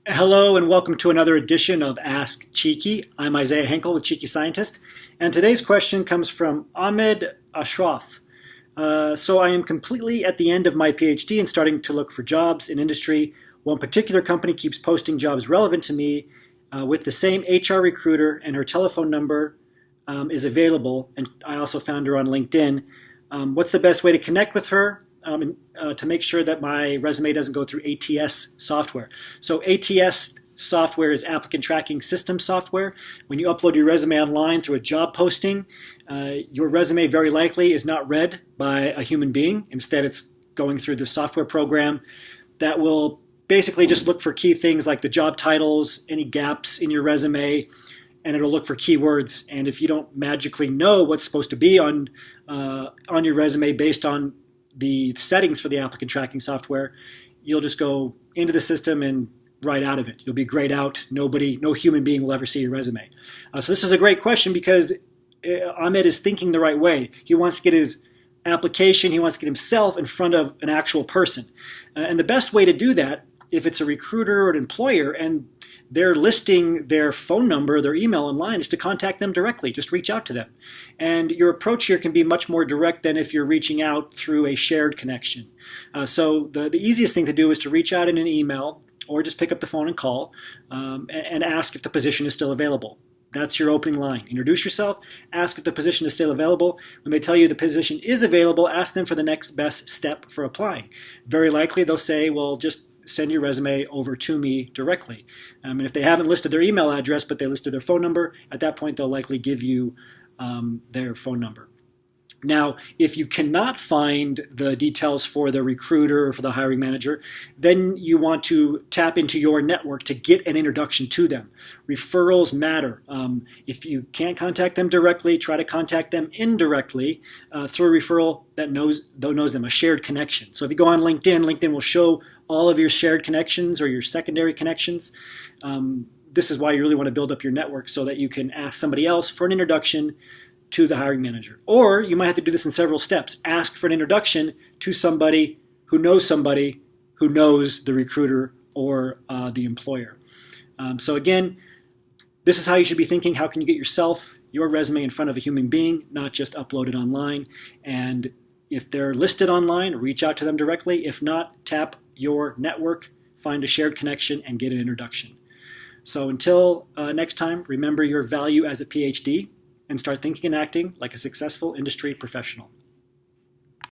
Hello and welcome to another edition of Ask Cheeky. I'm Isaiah Henkel with Cheeky Scientist, and today's question comes from Ahmed Ashraf. So I am completely at the end of my PhD and starting to look for jobs in industry. One particular company keeps posting jobs relevant to me with the same HR recruiter, and her telephone number is available, and I also found her on LinkedIn. What's the best way to connect with her? To make sure that my resume doesn't go through ATS software. So ATS software is applicant tracking system software. When you upload your resume online through a job posting, your resume very likely is not read by a human being. Instead, it's going through the software program that will basically just look for key things like the job titles, any gaps in your resume, and it'll look for keywords. And if you don't magically know what's supposed to be on your resume based on the settings for the applicant tracking software, you'll just go into the system and write out of it. You'll be grayed out. No human being will ever see your resume. So this is a great question because Ahmed is thinking the right way. He wants to get his application, he wants to get himself in front of an actual person. And the best way to do that, if it's a recruiter or an employer and they're listing their phone number, their email online, is to contact them directly. Just reach out to them. And your approach here can be much more direct than if you're reaching out through a shared connection. So the easiest thing to do is to reach out in an email or just pick up the phone and call and ask if the position is still available. That's your opening line. Introduce yourself, ask if the position is still available. When they tell you the position is available, ask them for the next best step for applying. Very likely they'll say, well, just send your resume over to me directly. And if they haven't listed their email address, but they listed their phone number, at that point they'll likely give you their phone number. Now, if you cannot find the details for the recruiter or for the hiring manager, then you want to tap into your network to get an introduction to them. Referrals matter. If you can't contact them directly, try to contact them indirectly through a referral that knows them, a shared connection. So if you go on LinkedIn, LinkedIn will show all of your shared connections or your secondary connections. This is why you really want to build up your network so that you can ask somebody else for an introduction to the hiring manager. Or you might have to do this in several steps. Ask for an introduction to somebody who knows the recruiter or the employer. So again, this is how you should be thinking. How can you get your resume in front of a human being, not just upload it online? And if they're listed online, reach out to them directly. If not, tap your network, find a shared connection, and get an introduction. So until next time, remember your value as a PhD and start thinking and acting like a successful industry professional.